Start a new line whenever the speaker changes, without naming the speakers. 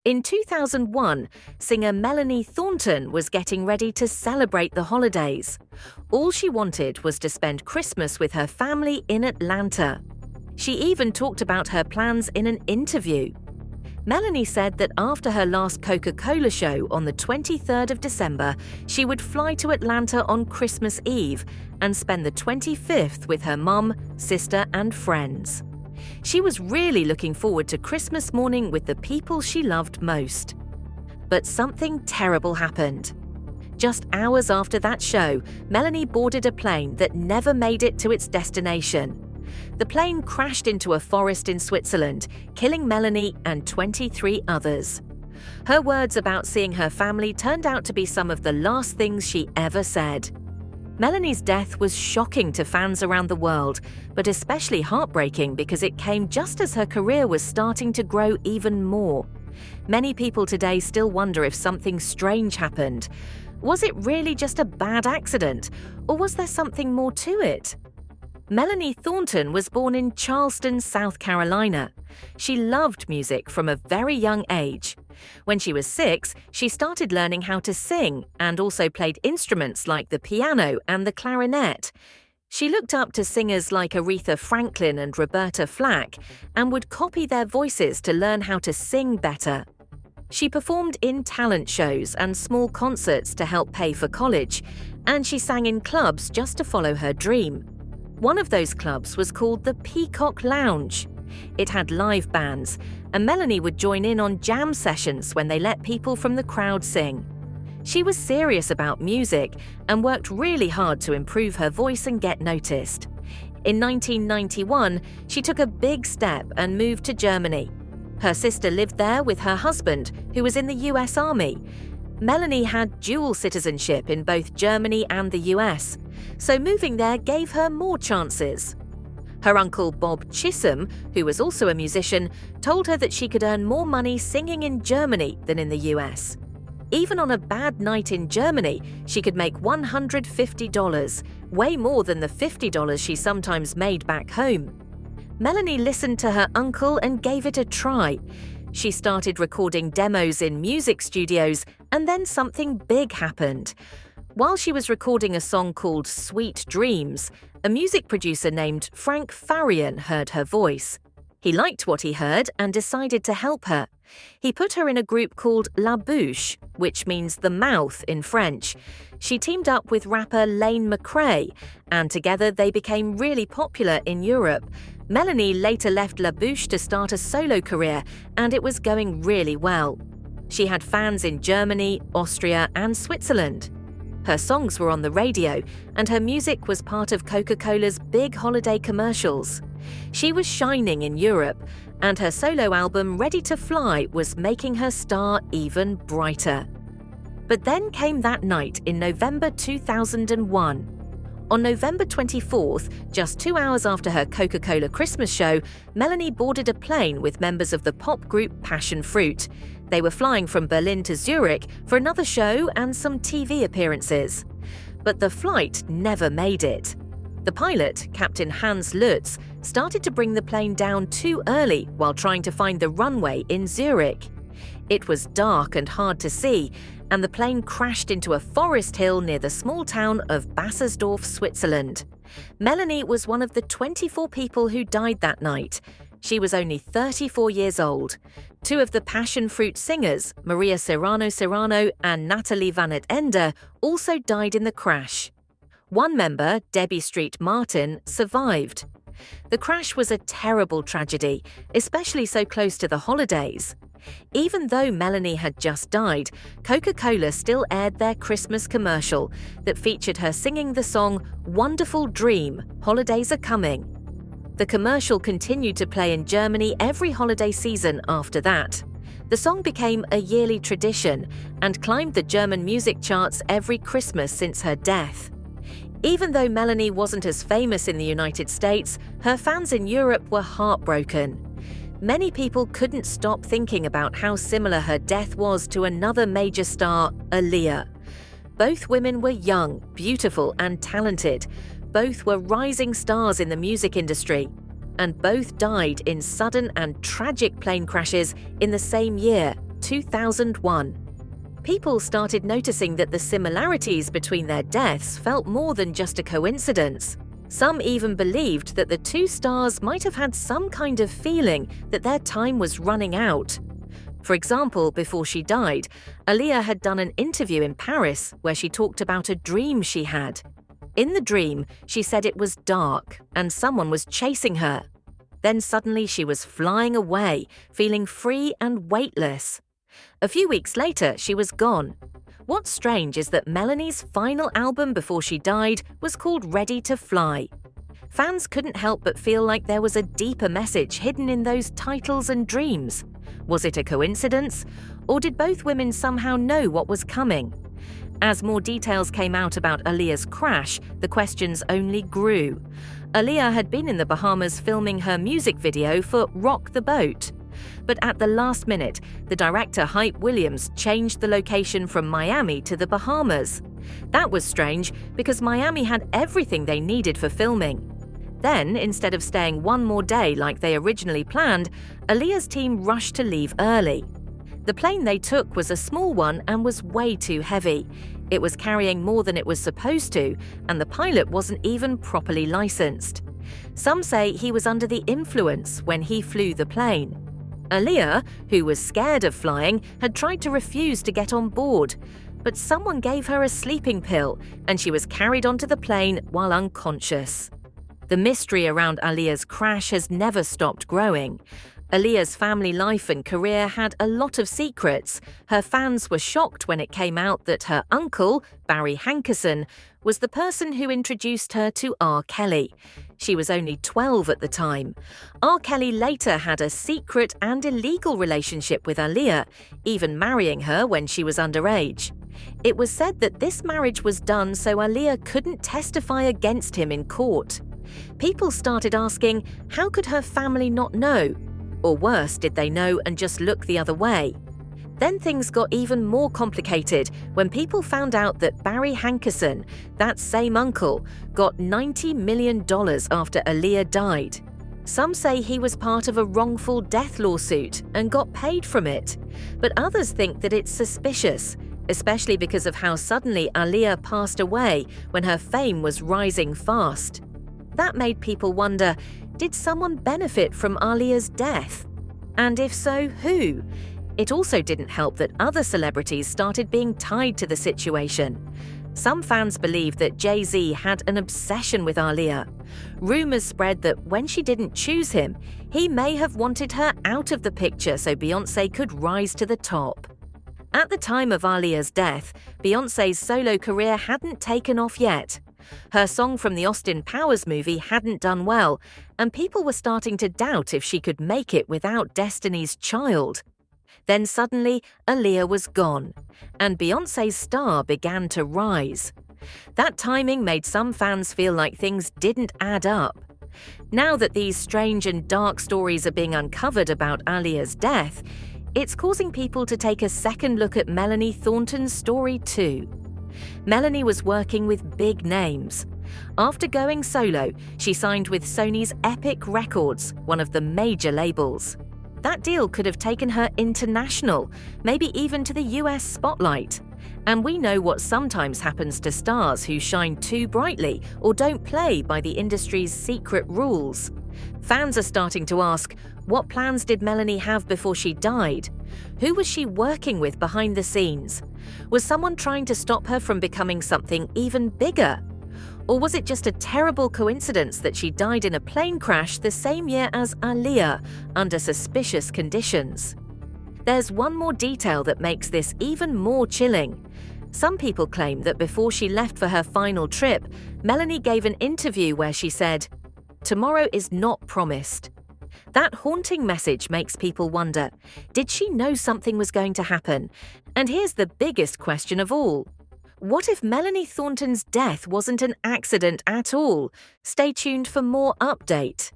In 2001, singer Melanie Thornton was getting ready to celebrate the holidays. All she wanted was to spend Christmas with her family in Atlanta. She even talked about her plans in an interview. Melanie said that after her last Coca-Cola show on the 23rd of December, she would fly to Atlanta on Christmas Eve and spend the 25th with her mum, sister, and friends. She was really looking forward to Christmas morning with the people she loved most. But something terrible happened. Just hours after that show, Melanie boarded a plane that never made it to its destination. The plane crashed into a forest in Switzerland, killing Melanie and 23 others. Her words about seeing her family turned out to be some of the last things she ever said. Melanie's death was shocking to fans around the world, but especially heartbreaking because it came just as her career was starting to grow even more. Many people today still wonder if something strange happened. Was it really just a bad accident, or was there something more to it? Melanie Thornton was born in Charleston, South Carolina. She loved music from a very young age. When she was 6, she started learning how to sing and also played instruments like the piano and the clarinet. She looked up to singers like Aretha Franklin and Roberta Flack and would copy their voices to learn how to sing better. She performed in talent shows and small concerts to help pay for college, and she sang in clubs just to follow her dream. One of those clubs was called the Peacock Lounge. It had live bands, and Melanie would join in on jam sessions when they let people from the crowd sing. She was serious about music and worked really hard to improve her voice and get noticed. In 1991, she took a big step and moved to Germany. Her sister lived there with her husband, who was in the US Army. Melanie had dual citizenship in both Germany and the US, so moving there gave her more chances. Her uncle Bob Chisholm, who was also a musician, told her that she could earn more money singing in Germany than in the US. Even on a bad night in Germany, she could make $150, way more than the $50 she sometimes made back home. Melanie listened to her uncle and gave it a try. She started recording demos in music studios, and then something big happened. While she was recording a song called Sweet Dreams, a music producer named Frank Farian heard her voice. He liked what he heard and decided to help her. He put her in a group called La Bouche, which means the mouth in French. She teamed up with rapper Lane McRae, and together they became really popular in Europe. Melanie later left La Bouche to start a solo career, and it was going really well. She had fans in Germany, Austria, and Switzerland. Her songs were on the radio, and her music was part of Coca-Cola's big holiday commercials. She was shining in Europe, and her solo album Ready to Fly was making her star even brighter. But then came that night in November 2001. On November 24th, just 2 hours after her Coca-Cola Christmas show, Melanie boarded a plane with members of the pop group Passion Fruit. They were flying from Berlin to Zurich for another show and some TV appearances. But the flight never made it. The pilot, Captain Hans Lutz, started to bring the plane down too early while trying to find the runway in Zurich. It was dark and hard to see, and the plane crashed into a forest hill near the small town of Bassersdorf, Switzerland. Melanie was one of the 24 people who died that night. She was only 34 years old. 2 of the Passion Fruit singers, Maria Serrano and Natalie Van Het Ende, also died in the crash. One member, Debbie Street Martin, survived. The crash was a terrible tragedy, especially so close to the holidays. Even though Melanie had just died, Coca-Cola still aired their Christmas commercial that featured her singing the song "Wonderful Dream, Holidays Are Coming." The commercial continued to play in Germany every holiday season after that. The song became a yearly tradition and climbed the German music charts every Christmas since her death. Even though Melanie wasn't as famous in the United States, her fans in Europe were heartbroken. Many people couldn't stop thinking about how similar her death was to another major star, Aaliyah. Both women were young, beautiful, and talented. Both were rising stars in the music industry. And both died in sudden and tragic plane crashes in the same year, 2001. People started noticing that the similarities between their deaths felt more than just a coincidence. Some even believed that the two stars might have had some kind of feeling that their time was running out. For example, before she died, Aaliyah had done an interview in Paris where she talked about a dream she had. In the dream, she said it was dark and someone was chasing her. Then suddenly she was flying away, feeling free and weightless. A few weeks later, she was gone. What's strange is that Melanie's final album before she died was called Ready to Fly. Fans couldn't help but feel like there was a deeper message hidden in those titles and dreams. Was it a coincidence? Or did both women somehow know what was coming? As more details came out about Aaliyah's crash, the questions only grew. Aaliyah had been in the Bahamas filming her music video for Rock the Boat. But at the last minute, the director Hype Williams changed the location from Miami to the Bahamas. That was strange because Miami had everything they needed for filming. Then, instead of staying one more day like they originally planned, Aaliyah's team rushed to leave early. The plane they took was a small one and was way too heavy. It was carrying more than it was supposed to, and the pilot wasn't even properly licensed. Some say he was under the influence when he flew the plane. Aaliyah, who was scared of flying, had tried to refuse to get on board, but someone gave her a sleeping pill and she was carried onto the plane while unconscious. The mystery around Aaliyah's crash has never stopped growing. Aaliyah's family life and career had a lot of secrets. Her fans were shocked when it came out that her uncle, Barry Hankerson, was the person who introduced her to R. Kelly. She was only 12 at the time. R. Kelly later had a secret and illegal relationship with Aaliyah, even marrying her when she was underage. It was said that this marriage was done so Aaliyah couldn't testify against him in court. People started asking, how could her family not know? Or worse, did they know and just look the other way? Then things got even more complicated when people found out that Barry Hankerson, that same uncle, got $90 million after Aaliyah died. Some say he was part of a wrongful death lawsuit and got paid from it, but others think that it's suspicious, especially because of how suddenly Aaliyah passed away when her fame was rising fast. That made people wonder, did someone benefit from Aaliyah's death? And if so, who? It also didn't help that other celebrities started being tied to the situation. Some fans believe that Jay-Z had an obsession with Aaliyah. Rumors spread that when she didn't choose him, he may have wanted her out of the picture so Beyoncé could rise to the top. At the time of Aaliyah's death, Beyoncé's solo career hadn't taken off yet. Her song from the Austin Powers movie hadn't done well, and people were starting to doubt if she could make it without Destiny's Child. Then suddenly, Aaliyah was gone, and Beyoncé's star began to rise. That timing made some fans feel like things didn't add up. Now that these strange and dark stories are being uncovered about Aaliyah's death, it's causing people to take a second look at Melanie Thornton's story too. Melanie was working with big names. After going solo, she signed with Sony's Epic Records, one of the major labels. That deal could have taken her international, maybe even to the US spotlight. And we know what sometimes happens to stars who shine too brightly or don't play by the industry's secret rules. Fans are starting to ask, what plans did Melanie have before she died? Who was she working with behind the scenes? Was someone trying to stop her from becoming something even bigger? Or was it just a terrible coincidence that she died in a plane crash the same year as Aaliyah, under suspicious conditions? There's one more detail that makes this even more chilling. Some people claim that before she left for her final trip, Melanie gave an interview where she said, "Tomorrow is not promised." That haunting message makes people wonder, did she know something was going to happen? And here's the biggest question of all. What if Melanie Thornton's death wasn't an accident at all? Stay tuned for more update.